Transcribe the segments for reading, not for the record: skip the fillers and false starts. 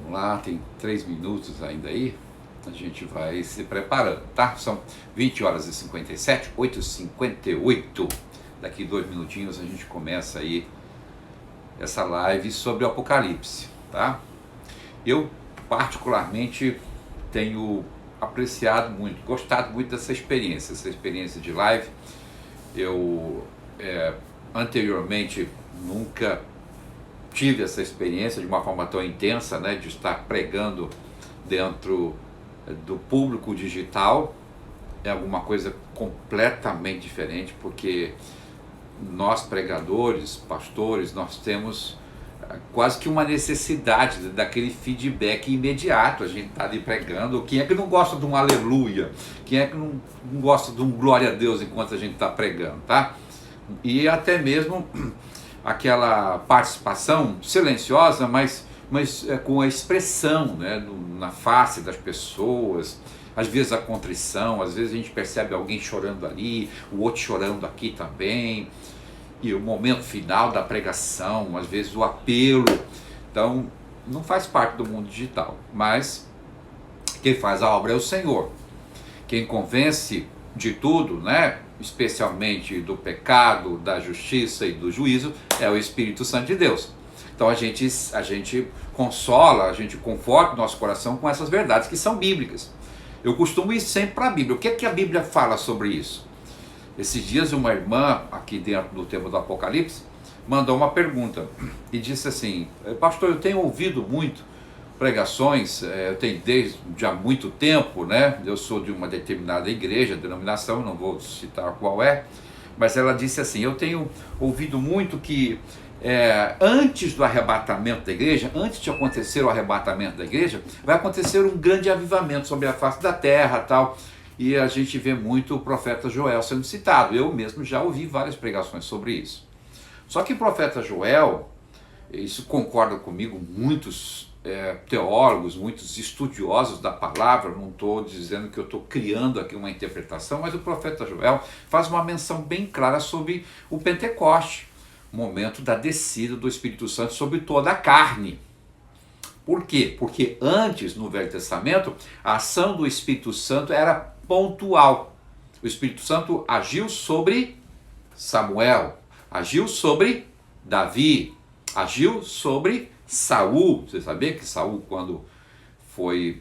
Vamos lá, tem 3 minutos ainda aí. A gente vai se preparando, tá? São 20 horas e 57, 8h58. Daqui 2 minutinhos a gente começa aí essa live sobre o Apocalipse, tá? Eu particularmente tenho apreciado muito, gostado muito dessa experiência de live. Eu anteriormente nunca tive essa experiência de uma forma tão intensa, né, de estar pregando dentro do público digital. É alguma coisa completamente diferente, porque nós pregadores, pastores, nós temos quase que uma necessidade daquele feedback imediato. A gente está ali pregando. Quem é que não gosta de um aleluia? Quem é que não gosta de um glória a Deus enquanto a gente está pregando, tá? E até mesmo aquela participação silenciosa, mas com a expressão, né, na face das pessoas. Às vezes a contrição, às vezes a gente percebe alguém chorando ali, o outro chorando aqui também. E o momento final da pregação, às vezes o apelo. Então, não faz parte do mundo digital, mas quem faz a obra é o Senhor. Quem convence de tudo, né, especialmente do pecado, da justiça e do juízo, é o Espírito Santo de Deus. Então a gente consola, a gente conforta o nosso coração com essas verdades que são bíblicas. Eu costumo ir sempre para a Bíblia. O que é que a Bíblia fala sobre isso? Esses dias uma irmã, aqui dentro do tema do Apocalipse, mandou uma pergunta e disse assim: pastor, eu tenho ouvido muito pregações, eu tenho desde há muito tempo, né? Eu sou de uma determinada igreja, denominação, não vou citar qual é, mas ela disse assim: eu tenho ouvido muito que antes do arrebatamento da igreja, antes de acontecer o arrebatamento da igreja, vai acontecer um grande avivamento sobre a face da terra, tal. E a gente vê muito o profeta Joel sendo citado. Eu mesmo já ouvi várias pregações sobre isso. Só que o profeta Joel, isso concorda comigo, muitos teólogos, muitos estudiosos da palavra, não estou dizendo que eu estou criando aqui uma interpretação, mas o profeta Joel faz uma menção bem clara sobre o Pentecoste, o momento da descida do Espírito Santo sobre toda a carne. Por quê? Porque antes, no Velho Testamento, a ação do Espírito Santo era pontual. O Espírito Santo agiu sobre Samuel, agiu sobre Davi, agiu sobre Saul. Você sabia que Saul, quando foi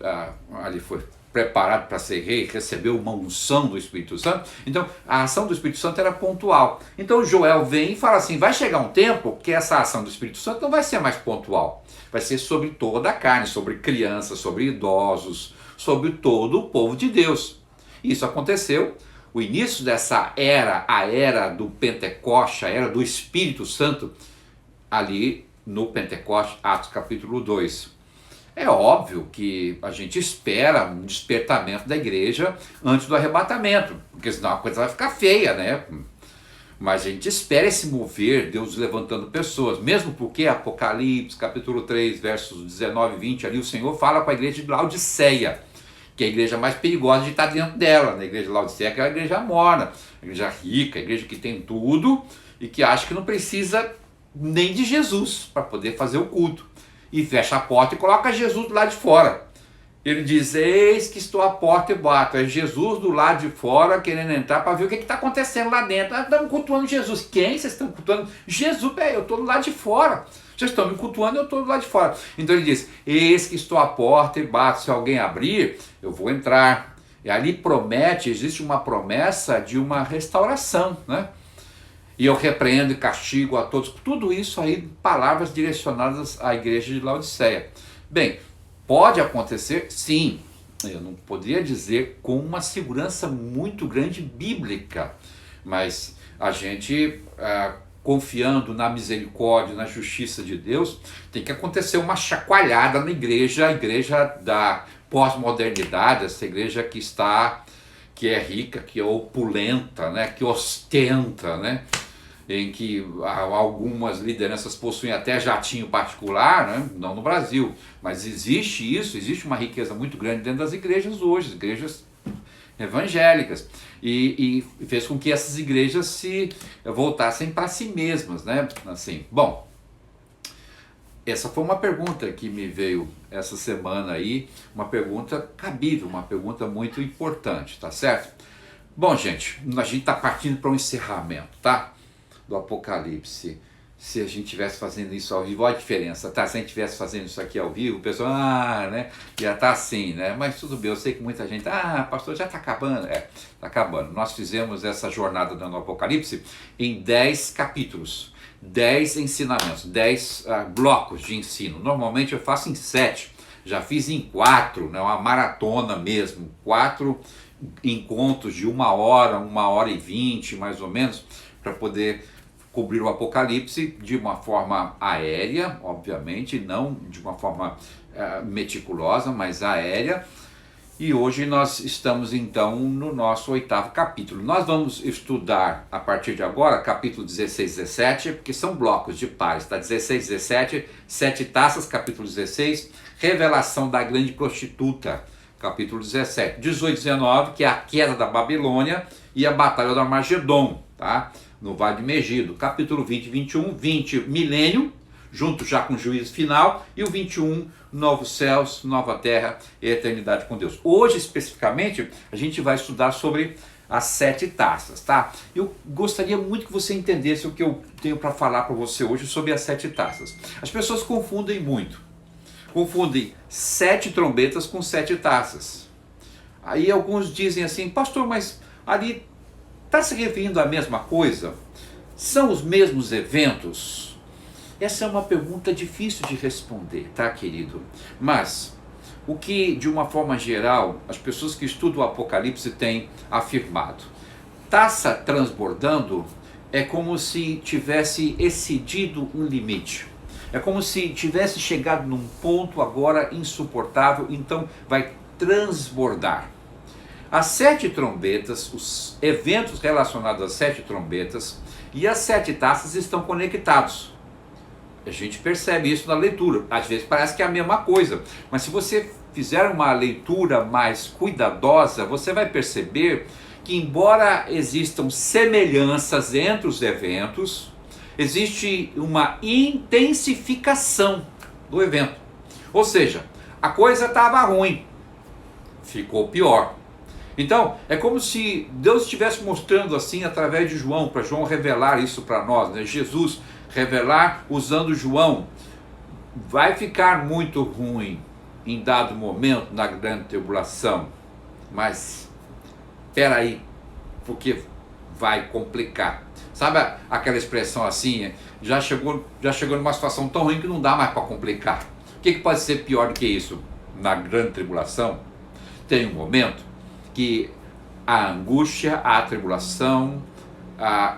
preparado para ser rei, recebeu uma unção do Espírito Santo? Então, a ação do Espírito Santo era pontual. Então, Joel vem e fala assim: vai chegar um tempo que essa ação do Espírito Santo não vai ser mais pontual. Vai ser sobre toda a carne, sobre crianças, sobre idosos, sobre todo o povo de Deus. Isso aconteceu. O início dessa era, a era do Pentecoste, a era do Espírito Santo, ali no Pentecoste, Atos capítulo 2. É óbvio que a gente espera um despertamento da igreja antes do arrebatamento, porque senão a coisa vai ficar feia, né? Mas a gente espera esse mover, Deus levantando pessoas, mesmo porque Apocalipse, capítulo 3, versos 19 e 20, ali o Senhor fala com a igreja de Laodiceia, que é a igreja mais perigosa de estar dentro dela, né? A igreja de Laodiceia, que é a igreja morna, a igreja rica, a igreja que tem tudo e que acha que não precisa nem de Jesus para poder fazer o culto. E fecha a porta e coloca Jesus do lado de fora. Ele diz: eis que estou à porta e bato. É Jesus do lado de fora querendo entrar para ver o que está acontecendo lá dentro. Nós estamos cultuando Jesus. Quem vocês estão cultuando? Jesus. Eu estou do lado de fora. Vocês estão me cultuando, eu estou do lado de fora. Então ele diz: eis que estou à porta e bato. Se alguém abrir, eu vou entrar. E ali promete, existe uma promessa de uma restauração, né? E eu repreendo e castigo a todos. Tudo isso aí, palavras direcionadas à igreja de Laodiceia. Bem, pode acontecer? Sim. Eu não poderia dizer com uma segurança muito grande bíblica, mas a gente, confiando na misericórdia, na justiça de Deus, tem que acontecer uma chacoalhada na igreja, a igreja da pós-modernidade, essa igreja que é rica, que é opulenta, né, que ostenta, né, em que algumas lideranças possuem até jatinho particular, né? Não no Brasil, mas existe isso, existe uma riqueza muito grande dentro das igrejas hoje, igrejas evangélicas, e fez com que essas igrejas se voltassem para si mesmas, né? Assim, bom, essa foi uma pergunta que me veio essa semana aí, uma pergunta cabível, uma pergunta muito importante, tá certo? Bom, gente, a gente está partindo para um encerramento, tá? Do Apocalipse. Se a gente estivesse fazendo isso ao vivo, olha a diferença, tá? Se a gente estivesse fazendo isso aqui ao vivo, o pessoal, né? Já tá assim, né? Mas tudo bem, eu sei que muita gente, pastor, já tá acabando. Tá acabando. Nós fizemos essa jornada no Apocalipse em 10 capítulos, 10 ensinamentos, 10 blocos de ensino. Normalmente eu faço em 7, já fiz em 4, né? Uma maratona mesmo, 4 encontros de 1h, 1h20, mais ou menos, para poder cobrir o Apocalipse de uma forma aérea, obviamente, não de uma forma meticulosa, mas aérea. E hoje nós estamos então no nosso 8º capítulo. Nós vamos estudar a partir de agora capítulo 16 e 17, porque são blocos de pares, tá? 16 e 17, 7 taças, capítulo 16, revelação da grande prostituta, capítulo 17, 18 e 19, que é a queda da Babilônia e a batalha do Armagedon, tá? No Vale de Megido, capítulo 20 e 21, 20, milênio, junto já com o juízo final, e o 21, novos céus, nova terra e eternidade com Deus. Hoje, especificamente, a gente vai estudar sobre as 7 taças, tá? Eu gostaria muito que você entendesse o que eu tenho para falar para você hoje sobre as 7 taças. As pessoas confundem muito. Confundem 7 trombetas com 7 taças. Aí alguns dizem assim, pastor, mas ali está se referindo à mesma coisa? São os mesmos eventos? Essa é uma pergunta difícil de responder, tá, querido? Mas o que, de uma forma geral, as pessoas que estudam o Apocalipse têm afirmado. Taça transbordando é como se tivesse excedido um limite. É como se tivesse chegado num ponto agora insuportável, então vai transbordar. As 7 trombetas, os eventos relacionados às 7 trombetas e as 7 taças estão conectados. A gente percebe isso na leitura. Às vezes parece que é a mesma coisa, mas se você fizer uma leitura mais cuidadosa, você vai perceber que, embora existam semelhanças entre os eventos, existe uma intensificação do evento. Ou seja, a coisa estava ruim, ficou pior. Então, é como se Deus estivesse mostrando assim através de João, para João revelar isso para nós, né? Jesus revelar usando João. Vai ficar muito ruim em dado momento na grande tribulação, mas espera aí, porque vai complicar. Sabe aquela expressão assim, já chegou numa situação tão ruim que não dá mais para complicar. O que pode ser pior do que isso? Na grande tribulação, tem um momento que a angústia, a tribulação,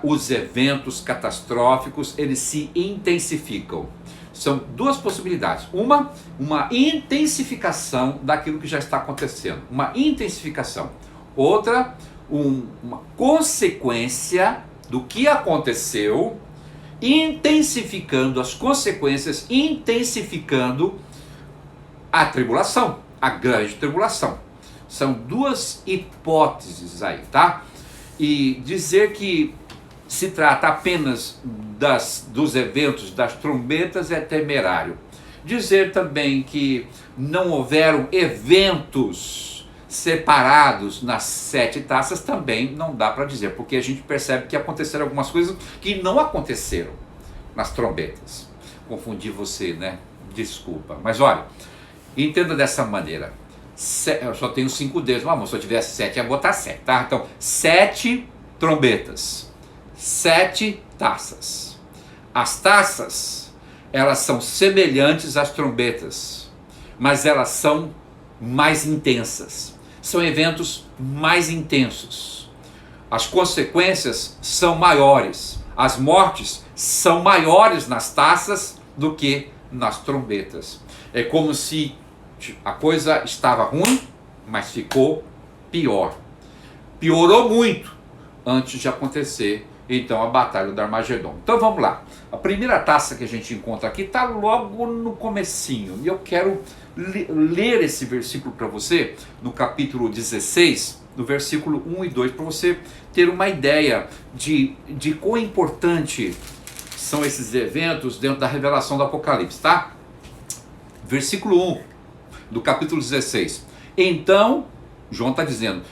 os eventos catastróficos, eles se intensificam. São 2 possibilidades. Uma intensificação daquilo que já está acontecendo. Uma intensificação. Outra, uma consequência do que aconteceu, intensificando as consequências, intensificando a tribulação, a grande tribulação. São 2 hipóteses aí, tá? E dizer que se trata apenas dos eventos das trombetas é temerário. Dizer também que não houveram eventos separados nas 7 taças também não dá para dizer, porque a gente percebe que aconteceram algumas coisas que não aconteceram nas trombetas. Confundi você, né? Desculpa. Mas olha, entenda dessa maneira. Eu só tenho 5 dedos, mas se eu tivesse 7 ia botar 7, tá? Então, 7 trombetas, 7 taças. As taças, elas são semelhantes às trombetas, mas elas são mais intensas. São eventos mais intensos. As consequências são maiores. As mortes são maiores nas taças do que nas trombetas. É como se a coisa estava ruim, mas ficou pior. Piorou muito antes de acontecer, então, a batalha do Armagedon. Então vamos lá. A primeira taça que a gente encontra aqui está logo no comecinho. E eu quero ler esse versículo para você, no capítulo 16, no versículo 1 e 2, para você ter uma ideia de quão importante são esses eventos dentro da revelação do Apocalipse, tá? versículo 1 do capítulo 16. Então, João está dizendo,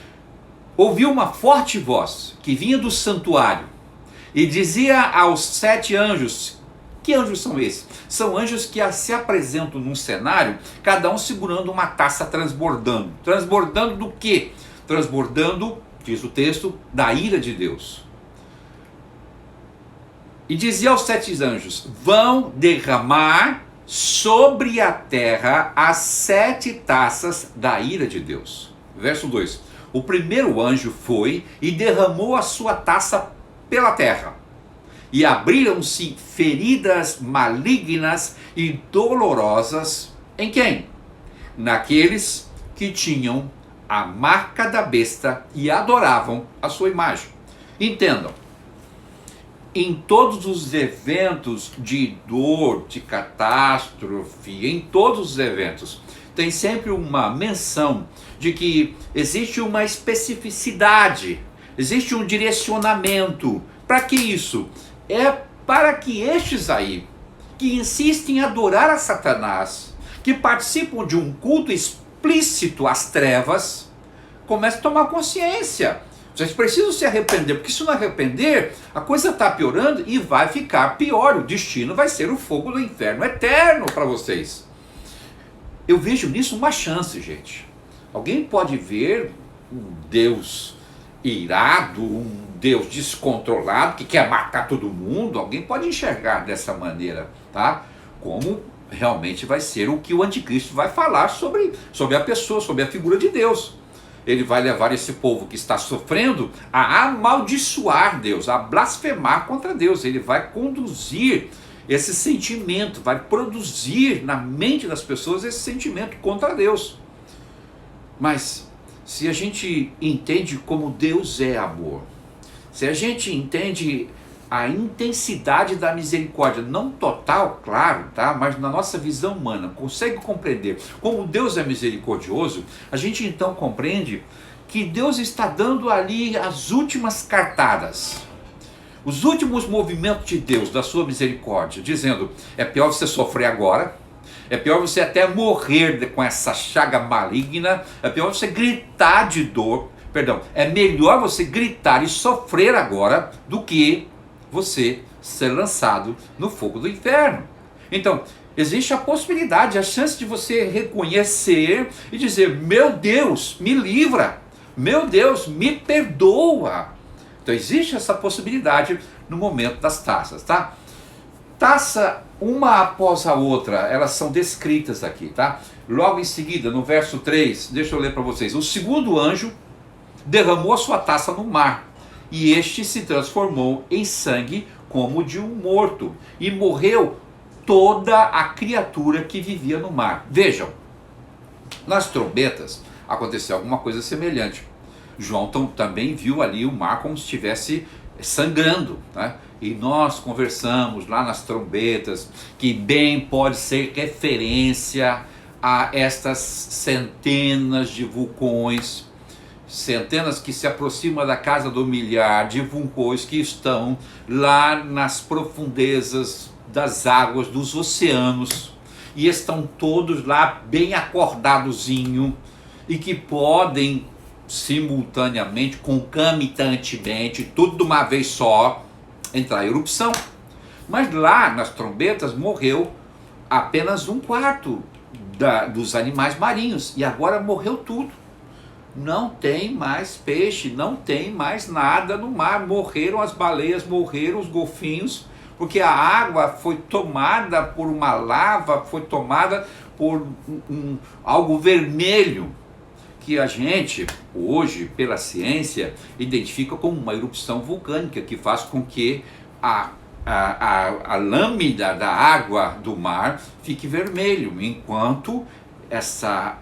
ouviu uma forte voz que vinha do santuário e dizia aos 7 anjos. Que anjos são esses? São anjos que se apresentam num cenário, cada um segurando uma taça transbordando. Transbordando do quê? Transbordando, diz o texto, da ira de Deus. E dizia aos 7 anjos, vão derramar sobre a terra as 7 taças da ira de Deus. Verso 2. O primeiro anjo foi e derramou a sua taça pela terra. E abriram-se feridas malignas e dolorosas em quem? Naqueles que tinham a marca da besta e adoravam a sua imagem. Entendam, em todos os eventos de dor, de catástrofe, em todos os eventos, tem sempre uma menção de que existe uma especificidade, existe um direcionamento. Para que isso? É para que estes aí, que insistem em adorar a Satanás, que participam de um culto explícito às trevas, comecem a tomar consciência. Vocês precisam se arrepender, porque se não arrepender, a coisa está piorando e vai ficar pior. O destino vai ser o fogo do inferno eterno para vocês. Eu vejo nisso uma chance, gente. Alguém pode ver um Deus irado, um Deus descontrolado, que quer matar todo mundo. Alguém pode enxergar dessa maneira, tá? Como realmente vai ser o que o anticristo vai falar sobre a pessoa, sobre a figura de Deus. Ele vai levar esse povo que está sofrendo a amaldiçoar Deus, a blasfemar contra Deus. Ele vai conduzir esse sentimento, vai produzir na mente das pessoas esse sentimento contra Deus. Mas se a gente entende como Deus é amor, se a gente entende a intensidade da misericórdia, não total, claro, tá? Mas na nossa visão humana, consegue compreender como Deus é misericordioso, a gente então compreende que Deus está dando ali as últimas cartadas, os últimos movimentos de Deus, da sua misericórdia, dizendo, é pior você sofrer agora, é pior você até morrer com essa chaga maligna, é pior você gritar de dor, é melhor você gritar e sofrer agora do que você ser lançado no fogo do inferno. Então, existe a possibilidade, a chance de você reconhecer e dizer, meu Deus, me livra, meu Deus, me perdoa. Então existe essa possibilidade no momento das taças, tá? Taça, uma após a outra, elas são descritas aqui, tá? Logo em seguida, no verso 3, deixa eu ler para vocês. O segundo anjo derramou a sua taça no mar, e este se transformou em sangue como de um morto, e morreu toda a criatura que vivia no mar. Vejam, nas trombetas aconteceu alguma coisa semelhante. João também viu ali o mar como se estivesse sangrando, né? E nós conversamos lá nas trombetas que bem pode ser referência a estas centenas de vulcões, centenas que se aproximam da casa do milhar de vulcões que estão lá nas profundezas das águas dos oceanos, e estão todos lá bem acordadozinho, e que podem simultaneamente, concomitantemente, tudo de uma vez só, entrar em erupção. Mas lá nas trombetas morreu apenas 1/4 dos animais marinhos, e agora morreu tudo. Não tem mais peixe, não tem mais nada no mar. Morreram as baleias, morreram os golfinhos, porque a água foi tomada por uma lava, foi tomada por algo vermelho, que a gente, hoje, pela ciência, identifica como uma erupção vulcânica, que faz com que a lâmina da água do mar fique vermelho, enquanto essa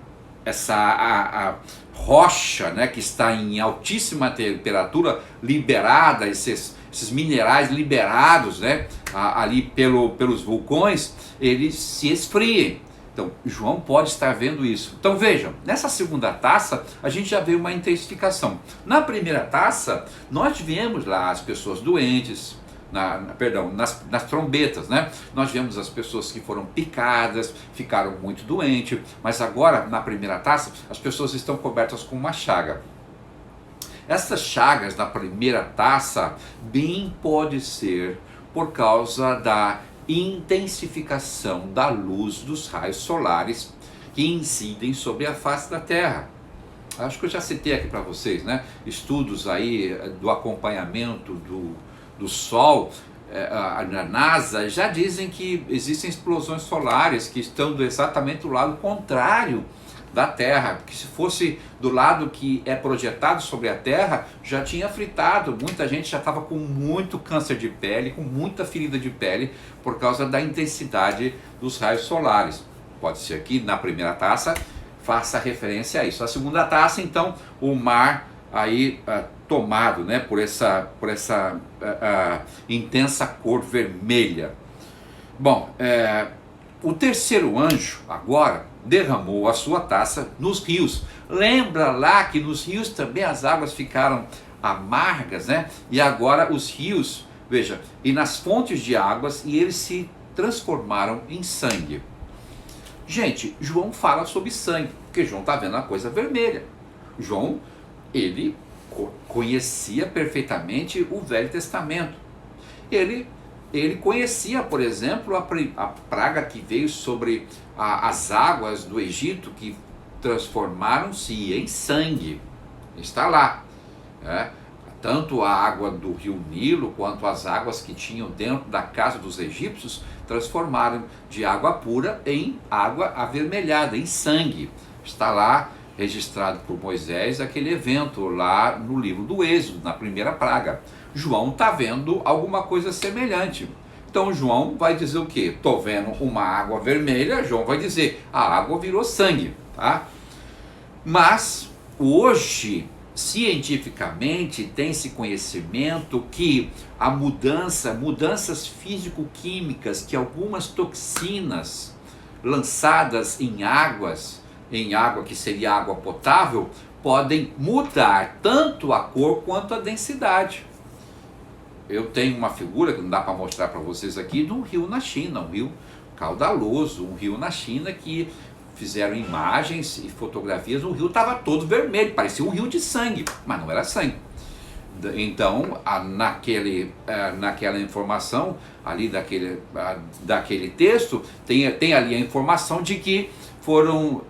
rocha, né, que está em altíssima temperatura, liberada, esses minerais liberados, né, ali pelos vulcões, eles se esfriem. Então, João pode estar vendo isso. Então vejam, nessa segunda taça, a gente já vê uma intensificação. Na primeira taça, nós vemos lá as pessoas doentes, perdão, nas trombetas, né? Nós vemos as pessoas que foram picadas, ficaram muito doentes, mas agora, na primeira taça, as pessoas estão cobertas com uma chaga. Essas chagas na primeira taça bem pode ser por causa da intensificação da luz dos raios solares que incidem sobre a face da Terra. Acho que eu já citei aqui para vocês, né? Estudos aí do acompanhamento do Sol, na NASA, já dizem que existem explosões solares que estão exatamente do lado contrário da Terra, que se fosse do lado que é projetado sobre a Terra, já tinha fritado, muita gente já estava com muito câncer de pele, com muita ferida de pele, por causa da intensidade dos raios solares. Pode ser que na primeira taça faça referência a isso. A segunda taça, então, o mar aí tomado, né, por essa intensa cor vermelha. Bom, o terceiro anjo agora derramou a sua taça nos rios. Lembra lá que nos rios também as águas ficaram amargas, né? E agora os rios, veja, e nas fontes de águas, e eles se transformaram em sangue. Gente, João fala sobre sangue, porque João está vendo a coisa vermelha. João, ele conhecia perfeitamente o Velho Testamento. Ele conhecia, por exemplo, a praga que veio sobre as águas do Egito, que transformaram-se em sangue. Está lá. Tanto a água do rio Nilo, quanto as águas que tinham dentro da casa dos egípcios, transformaram de água pura em água avermelhada, em sangue. Está lá registrado por Moisés aquele evento lá no livro do Êxodo, na primeira praga. João está vendo alguma coisa semelhante. Então João vai dizer o quê? Estou vendo uma água vermelha, João vai dizer, a água virou sangue, tá? Mas hoje, cientificamente, tem-se conhecimento que a mudanças físico-químicas, que algumas toxinas lançadas em água que seria água potável, podem mudar tanto a cor quanto a densidade. Eu tenho uma figura que não dá para mostrar para vocês aqui, de um rio na China, um rio caudaloso, um rio na China que fizeram imagens e fotografias, o rio estava todo vermelho, parecia um rio de sangue, mas não era sangue. Então, naquela informação ali daquele texto, tem ali a informação de que foram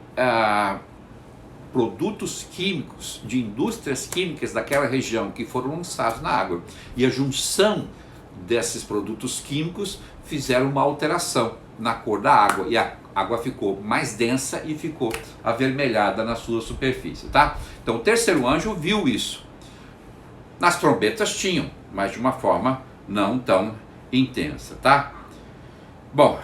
produtos químicos, de indústrias químicas daquela região que foram lançados na água. E a junção desses produtos químicos fizeram uma alteração na cor da água. E a água ficou mais densa e ficou avermelhada na sua superfície, tá? Então o terceiro anjo viu isso. Nas trombetas tinham, mas de uma forma não tão intensa, tá? Bom,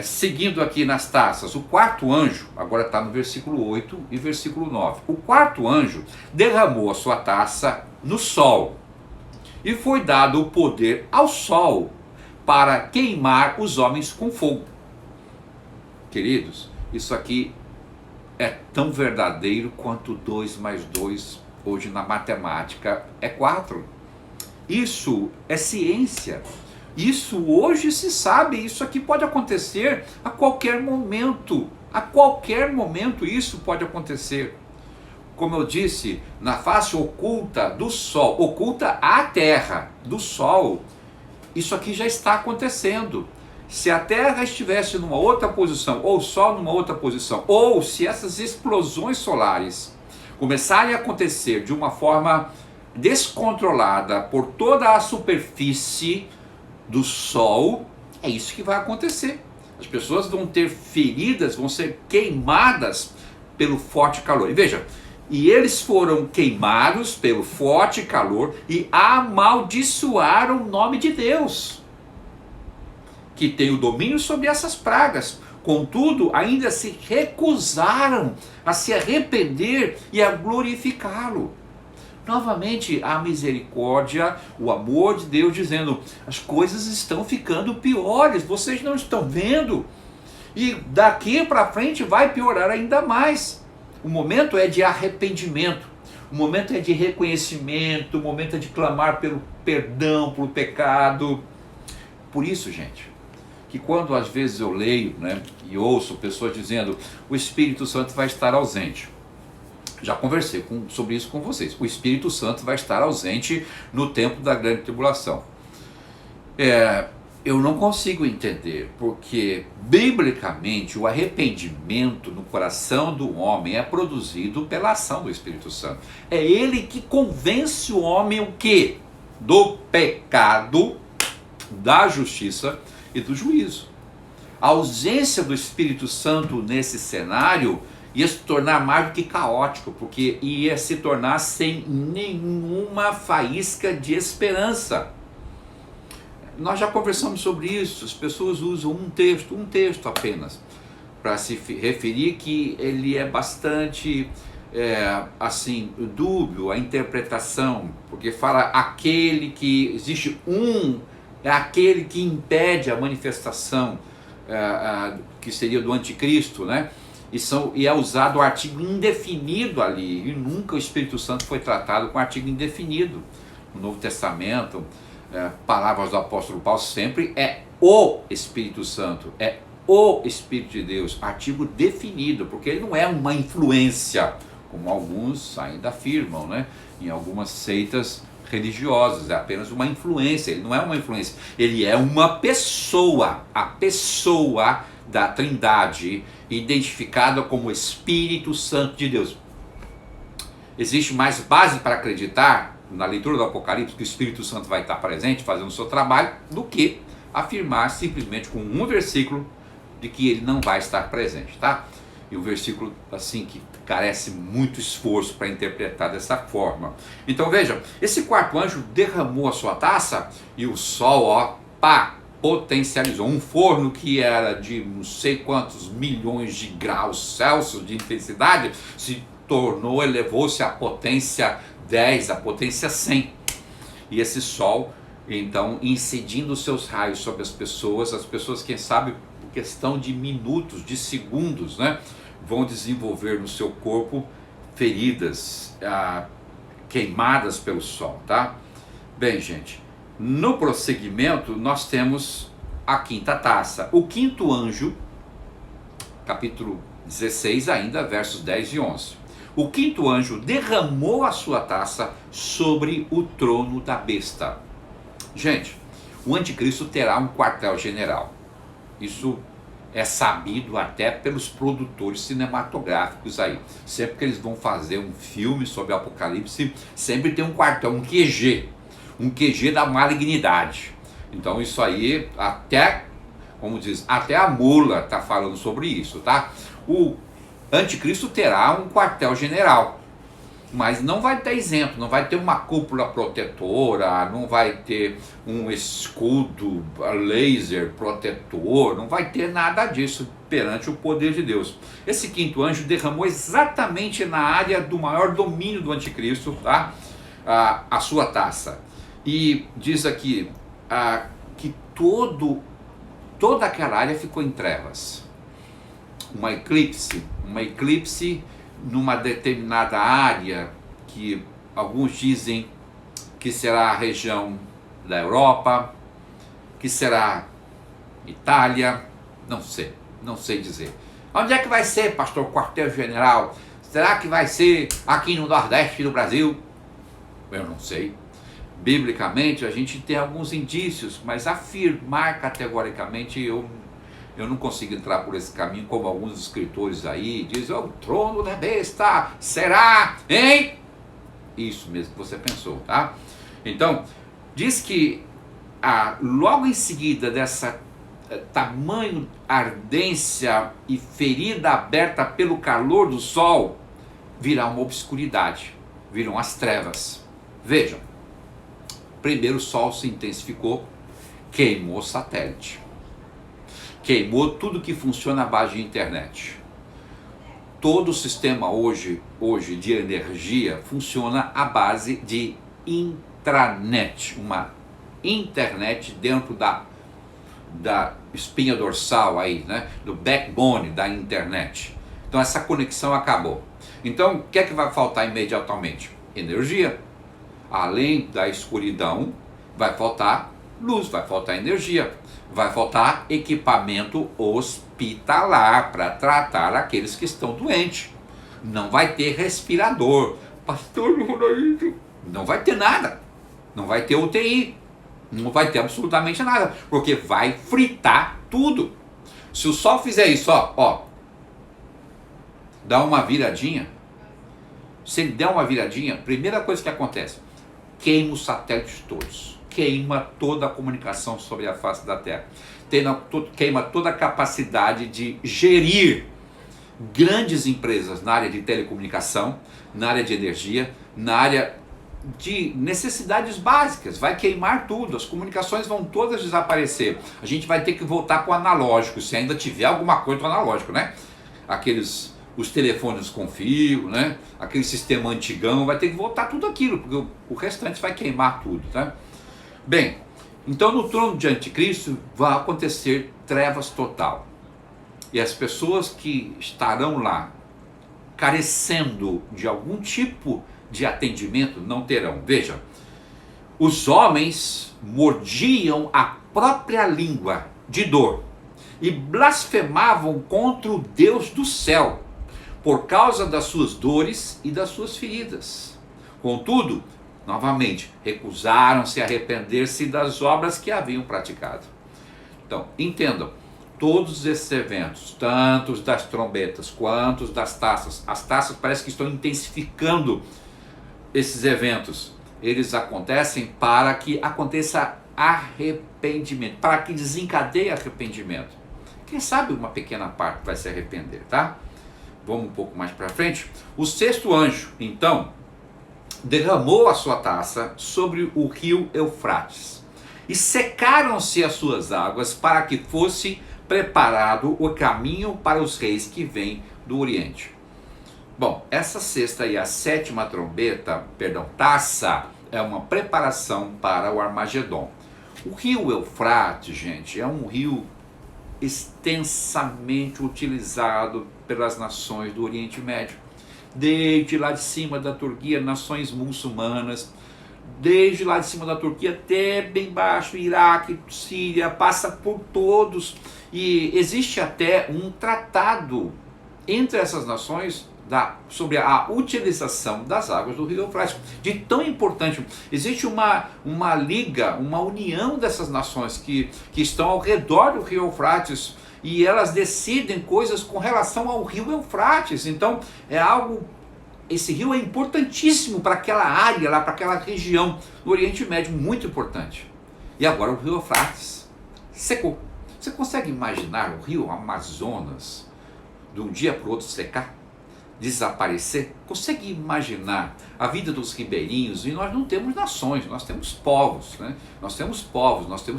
seguindo aqui nas taças, o quarto anjo, agora está no versículo 8 e versículo 9. O quarto anjo derramou a sua taça no sol, e foi dado o poder ao sol para queimar os homens com fogo. Queridos, isso aqui é tão verdadeiro quanto 2 mais 2 hoje na matemática é 4. Isso é ciência. Isso hoje se sabe, isso aqui pode acontecer a qualquer momento. A qualquer momento isso pode acontecer. Como eu disse, na face oculta do Sol, oculta a Terra do Sol, isso aqui já está acontecendo. Se a Terra estivesse numa outra posição, ou o Sol numa outra posição, ou se essas explosões solares começarem a acontecer de uma forma descontrolada por toda a superfície do Sol, é isso que vai acontecer. As pessoas vão ter feridas, vão ser queimadas pelo forte calor. E veja, e eles foram queimados pelo forte calor e amaldiçoaram o nome de Deus, que tem o domínio sobre essas pragas. Contudo, ainda se recusaram a se arrepender e a glorificá-lo. Novamente, a misericórdia, o amor de Deus dizendo, as coisas estão ficando piores, vocês não estão vendo? E daqui para frente vai piorar ainda mais. O momento é de arrependimento, o momento é de reconhecimento, o momento é de clamar pelo perdão, pelo pecado. Por isso, gente, que quando às vezes eu leio, né, e ouço pessoas dizendo o Espírito Santo vai estar ausente. Já conversei sobre isso com vocês. O Espírito Santo vai estar ausente no tempo da grande tribulação. Eu não consigo entender, porque biblicamente o arrependimento no coração do homem é produzido pela ação do Espírito Santo. É ele que convence o homem o quê? Do pecado, da justiça e do juízo. A ausência do Espírito Santo nesse cenário ia se tornar mais do que caótico, porque ia se tornar sem nenhuma faísca de esperança. Nós já conversamos sobre isso. As pessoas usam um texto apenas, para se referir que ele é bastante assim, dúbio a interpretação, porque fala aquele que existe é aquele que impede a manifestação que seria do anticristo, né? E é usado o artigo indefinido ali, e nunca o Espírito Santo foi tratado com artigo indefinido. No Novo Testamento, palavras do apóstolo Paulo sempre é o Espírito Santo, é o Espírito de Deus, artigo definido, porque ele não é uma influência, como alguns ainda afirmam, né? Em algumas seitas religiosas, é apenas uma influência. Ele não é uma influência, ele é uma pessoa, a pessoa da Trindade, identificada como Espírito Santo de Deus. Existe mais base para acreditar na leitura do Apocalipse que o Espírito Santo vai estar presente fazendo o seu trabalho, do que afirmar simplesmente com um versículo de que ele não vai estar presente, tá? E um versículo assim que carece muito esforço para interpretar dessa forma. Então veja, esse quarto anjo derramou a sua taça e o sol, potencializou. Um forno que era de não sei quantos milhões de graus Celsius de intensidade, elevou-se à potência 10, à potência 100. E esse sol, então, incidindo seus raios sobre as pessoas, quem sabe, por questão de minutos, de segundos, né, vão desenvolver no seu corpo feridas queimadas pelo sol, tá? Bem, gente, no prosseguimento nós temos a quinta taça. O quinto anjo, capítulo 16 ainda, versos 10 e 11. O quinto anjo derramou a sua taça sobre o trono da besta. Gente, o anticristo terá um quartel-general. Isso é sabido até pelos produtores cinematográficos aí. Sempre que eles vão fazer um filme sobre o Apocalipse, sempre tem um quartel, um QG da malignidade. Então isso aí, até, como diz, até a mula está falando sobre isso, tá? O anticristo terá um quartel-general, mas não vai ter isento, não vai ter uma cúpula protetora, não vai ter um escudo laser protetor, não vai ter nada disso perante o poder de Deus. Esse quinto anjo derramou exatamente na área do maior domínio do anticristo, tá? A sua taça. E diz aqui que toda aquela área ficou em trevas. Uma eclipse numa determinada área, que alguns dizem que será a região da Europa, que será Itália, não sei dizer. Onde é que vai ser, pastor, quartel-general? Será que vai ser aqui no Nordeste do Brasil? Eu não sei. Biblicamente a gente tem alguns indícios, mas afirmar categoricamente eu não consigo entrar por esse caminho, como alguns escritores aí dizem, o trono da besta, será, hein? Isso mesmo que você pensou, tá? Então, diz que logo em seguida dessa tamanho ardência e ferida aberta pelo calor do sol, virá uma obscuridade, virão as trevas. Vejam, primeiro o sol se intensificou, queimou o satélite. Queimou tudo que funciona à base de internet. Todo o sistema hoje de energia funciona à base de intranet, uma internet dentro da espinha dorsal aí, né? Do backbone da internet. Então essa conexão acabou. Então o que é que vai faltar imediatamente? Energia. Além da escuridão, vai faltar luz, vai faltar energia. vai faltar equipamento hospitalar para tratar aqueles que estão doentes. Não vai ter respirador. Pastor, não vai ter nada. Não vai ter UTI. Não vai ter absolutamente nada. Porque vai fritar tudo. Se o Sol fizer isso, ó, dá uma viradinha. Se ele der uma viradinha, primeira coisa que acontece, queima os satélites todos. Queima toda a comunicação sobre a face da Terra. Queima toda a capacidade de gerir grandes empresas na área de telecomunicação, na área de energia, na área de necessidades básicas. Vai queimar tudo, as comunicações vão todas desaparecer. A gente vai ter que voltar com o analógico, se ainda tiver alguma coisa do analógico, né? Os telefones com fio, né? Aquele sistema antigão, vai ter que voltar tudo aquilo, porque o restante vai queimar tudo, tá? Bem, então no trono de Anticristo vai acontecer trevas total. E as pessoas que estarão lá carecendo de algum tipo de atendimento não terão. Veja, os homens mordiam a própria língua de dor e blasfemavam contra o Deus do céu por causa das suas dores e das suas feridas. Contudo, novamente, recusaram-se a arrepender-se das obras que haviam praticado. Então, entendam, todos esses eventos, tanto os das trombetas quanto os das taças, as taças parece que estão intensificando esses eventos. Eles acontecem para que aconteça arrependimento, para que desencadeie arrependimento. Quem sabe uma pequena parte vai se arrepender, tá? Vamos um pouco mais para frente. O sexto anjo, então, derramou a sua taça sobre o rio Eufrates, e secaram-se as suas águas para que fosse preparado o caminho para os reis que vêm do Oriente. Bom, essa sexta e a sétima taça, é uma preparação para o Armagedon. O rio Eufrates, gente, é um rio extensamente utilizado pelas nações do Oriente Médio. Desde lá de cima da Turquia, nações muçulmanas, desde lá de cima da Turquia até bem baixo, Iraque, Síria, passa por todos. E existe até um tratado entre essas nações sobre a utilização das águas do rio Eufrates, de tão importante. Existe uma liga, uma união dessas nações que estão ao redor do rio Eufrates, e elas decidem coisas com relação ao rio Eufrates. Então esse rio é importantíssimo para aquela área lá, para aquela região do Oriente Médio, muito importante. E agora o rio Eufrates secou. Você consegue imaginar o rio Amazonas de um dia para o outro secar? Desaparecer? Consegue imaginar a vida dos ribeirinhos? E nós não temos nações, nós temos povos, né? Nós temos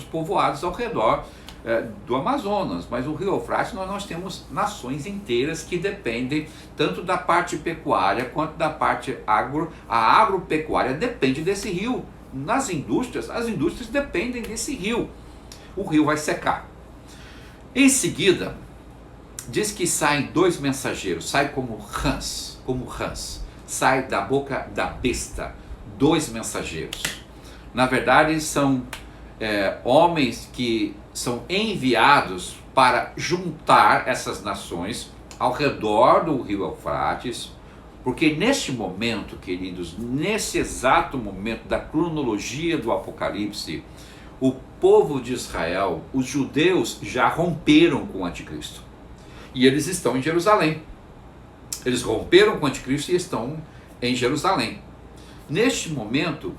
povoados ao redor do Amazonas, mas o rio Eufrates nós temos nações inteiras que dependem tanto da parte pecuária quanto da parte a agropecuária depende desse rio. As indústrias dependem desse rio. O rio vai secar. Em seguida, diz que saem dois mensageiros, sai como rãs, sai da boca da besta, dois mensageiros. Na verdade, são homens que são enviados para juntar essas nações ao redor do rio Eufrates, porque neste momento, queridos, nesse exato momento da cronologia do Apocalipse, o povo de Israel, os judeus, já romperam com o anticristo. E eles estão em Jerusalém. Eles romperam com o anticristo e estão em Jerusalém. Neste momento,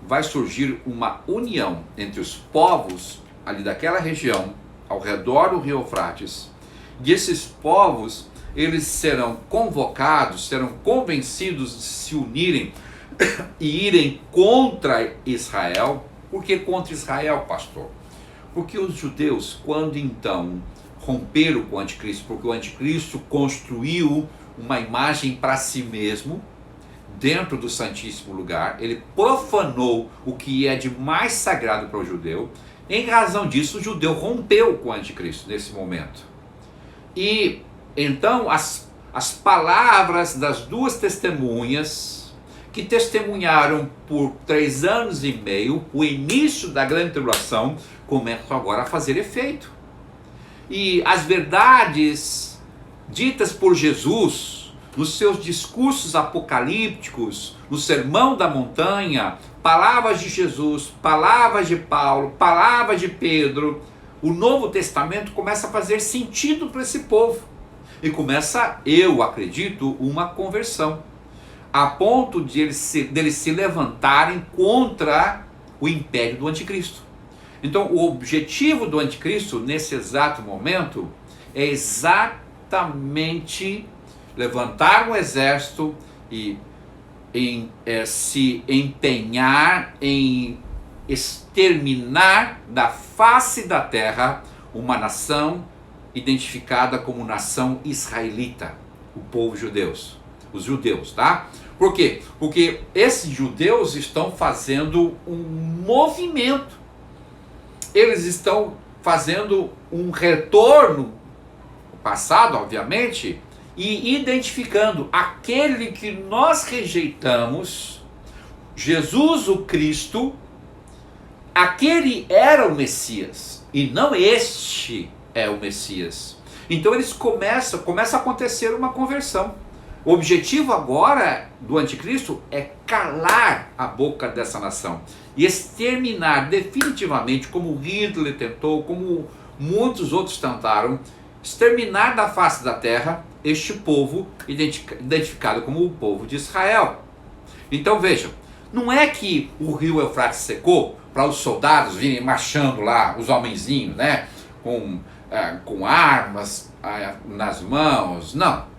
vai surgir uma união entre os povos ali daquela região, ao redor do rio Eufrates. E esses povos, eles serão convocados, serão convencidos de se unirem e irem contra Israel. Por que contra Israel, pastor? Porque os judeus, quando então romperam com o anticristo, porque o anticristo construiu uma imagem para si mesmo dentro do Santíssimo Lugar, ele profanou o que é de mais sagrado para o judeu. Em razão disso, o judeu rompeu com o anticristo nesse momento. E então as palavras das duas testemunhas, que testemunharam por 3 anos e meio o início da grande tribulação, começam agora a fazer efeito. E as verdades ditas por Jesus nos seus discursos apocalípticos, no Sermão da Montanha, palavras de Jesus, palavras de Paulo, palavras de Pedro, o Novo Testamento começa a fazer sentido para esse povo. E começa, eu acredito, uma conversão, a ponto de eles se levantarem contra o império do anticristo. Então, o objetivo do anticristo, nesse exato momento, é exatamente levantar um exército e se empenhar em exterminar da face da terra uma nação identificada como nação israelita, o povo judeus, os judeus, tá? Por quê? Porque esses judeus estão fazendo um movimento, eles estão fazendo um retorno passado, obviamente, e identificando aquele que nós rejeitamos, Jesus o Cristo, aquele era o Messias, e não este é o Messias. Então eles começa a acontecer uma conversão. O objetivo agora do anticristo é calar a boca dessa nação e exterminar definitivamente, como Hitler tentou, como muitos outros tentaram, exterminar da face da terra este povo identificado como o povo de Israel. Então vejam, não é que o rio Eufrates secou para os soldados virem marchando lá, os homenzinhos, né, com armas nas mãos, não.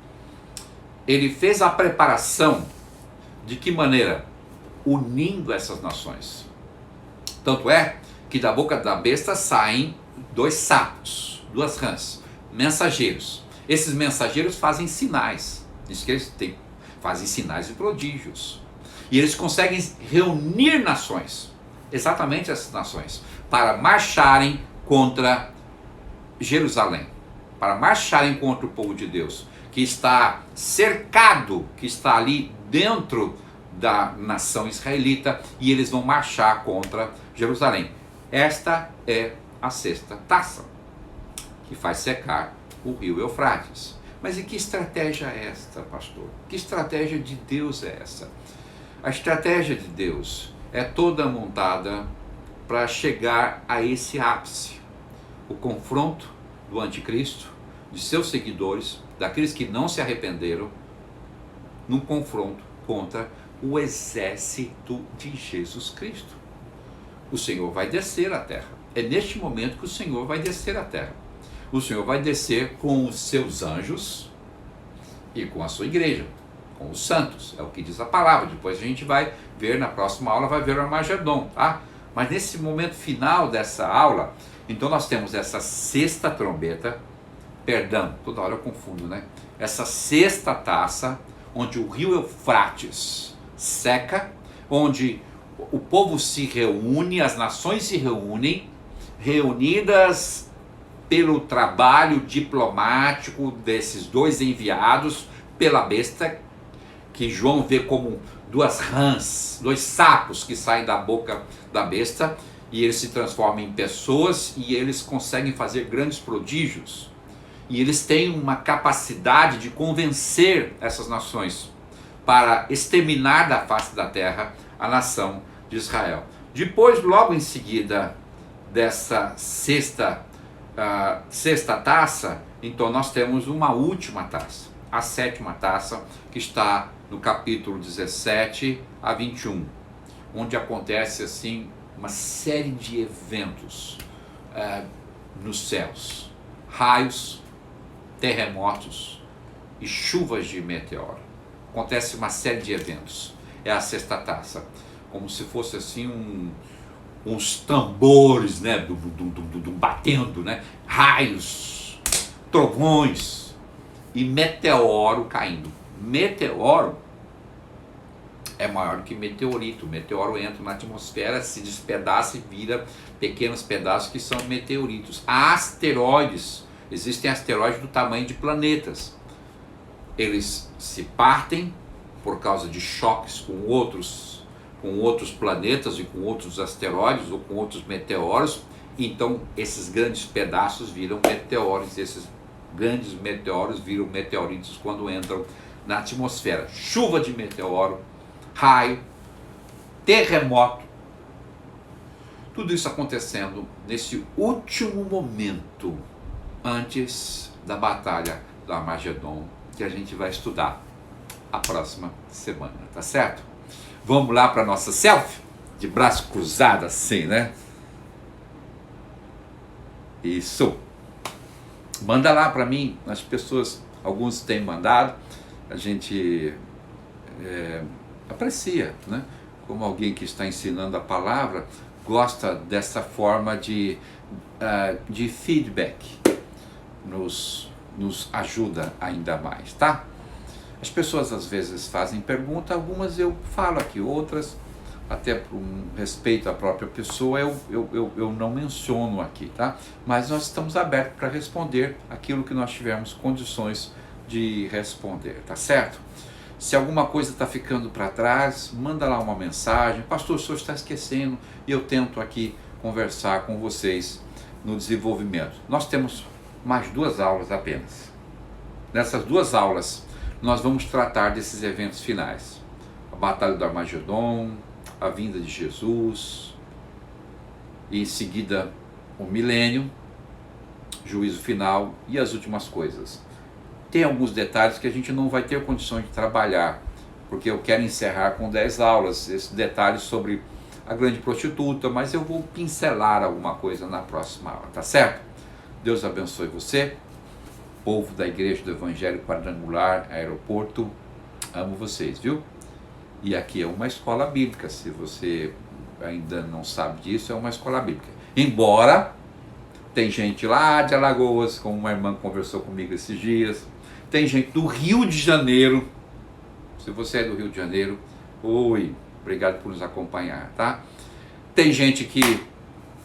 Ele fez a preparação, de que maneira? Unindo essas nações. Tanto é que da boca da besta saem 2 sapos, 2 rãs, mensageiros. Esses mensageiros fazem sinais, diz que eles fazem sinais e prodígios. E eles conseguem reunir nações, exatamente essas nações, para marcharem contra Jerusalém, para marcharem contra o povo de Deus, que está cercado, que está ali dentro da nação israelita, e eles vão marchar contra Jerusalém. Esta é a 6ª taça, que faz secar o rio Eufrates. Mas e que estratégia é esta, pastor? Que estratégia de Deus é essa? A estratégia de Deus é toda montada para chegar a esse ápice, o confronto do anticristo, de seus seguidores, daqueles que não se arrependeram, num confronto contra o exército de Jesus Cristo. O Senhor vai descer à terra. É neste momento que o Senhor vai descer à terra. O Senhor vai descer com os seus anjos e com a sua igreja, com os santos, é o que diz a palavra. Depois a gente vai ver, na próxima aula, vai ver o Armagedon, tá? Mas nesse momento final dessa aula, então nós temos essa 6ª trombeta, perdão, toda hora eu confundo, né? Essa 6ª taça, onde o rio Eufrates seca, onde o povo se reúne, as nações se reúnem, reunidas pelo trabalho diplomático desses 2 enviados pela besta, que João vê como 2 rãs, 2 sapos que saem da boca da besta, e eles se transformam em pessoas e eles conseguem fazer grandes prodígios. E eles têm uma capacidade de convencer essas nações para exterminar da face da terra a nação de Israel. Depois, logo em seguida dessa 6ª taça, então nós temos uma última taça, a 7ª taça, que está no capítulo 17 a 21, onde acontece assim uma série de eventos nos céus, raios, terremotos e chuvas de meteoro. Acontece uma série de eventos. É a 6ª taça, como se fosse assim uns tambores, né, batendo, né, raios, trovões e meteoro caindo. Meteoro é maior do que meteorito. O meteoro entra na atmosfera, se despedaça e vira pequenos pedaços que são meteoritos. Asteroides, existem asteroides do tamanho de planetas. Eles se partem por causa de choques com outros planetas e com outros asteroides ou com outros meteoros, Então esses grandes pedaços viram meteoros, esses grandes meteoros viram meteoritos quando entram na atmosfera. Chuva de meteoro, raio, terremoto, tudo isso acontecendo nesse último momento antes da batalha do Armagedon, que a gente vai estudar a próxima semana, tá certo? Vamos lá para nossa selfie? De braço cruzado assim, né? Isso. Manda lá para mim, as pessoas, alguns têm mandado, a gente aprecia, né? Como alguém que está ensinando a palavra, gosta dessa forma de feedback, nos ajuda ainda mais, tá? As pessoas às vezes fazem pergunta, algumas eu falo aqui, outras, até por um respeito à própria pessoa, eu não menciono aqui, tá? Mas nós estamos abertos para responder aquilo que nós tivermos condições de responder, tá certo? Se alguma coisa está ficando para trás, manda lá uma mensagem. Pastor, o senhor está esquecendo, e eu tento aqui conversar com vocês no desenvolvimento. Nós temos mais 2 aulas apenas. Nessas 2 aulas, nós vamos tratar desses eventos finais. A Batalha do Armagedon, a vinda de Jesus, e em seguida o milênio, juízo final e as últimas coisas. Tem alguns detalhes que a gente não vai ter condições de trabalhar, porque eu quero encerrar com 10 aulas, esses detalhes sobre a grande prostituta, mas eu vou pincelar alguma coisa na próxima aula, tá certo? Deus abençoe você, povo da Igreja do Evangelho Quadrangular, Aeroporto, amo vocês, viu? E aqui é uma escola bíblica, se você ainda não sabe disso, é uma escola bíblica. Embora tem gente lá de Alagoas, como uma irmã conversou comigo esses dias, tem gente do Rio de Janeiro, se você é do Rio de Janeiro, oi, obrigado por nos acompanhar, tá? Tem gente que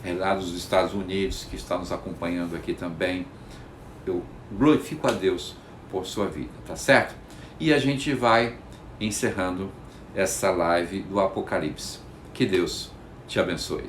é lá dos Estados Unidos, que está nos acompanhando aqui também. Eu glorifico a Deus por sua vida, tá certo? E a gente vai encerrando essa live do Apocalipse. Que Deus te abençoe.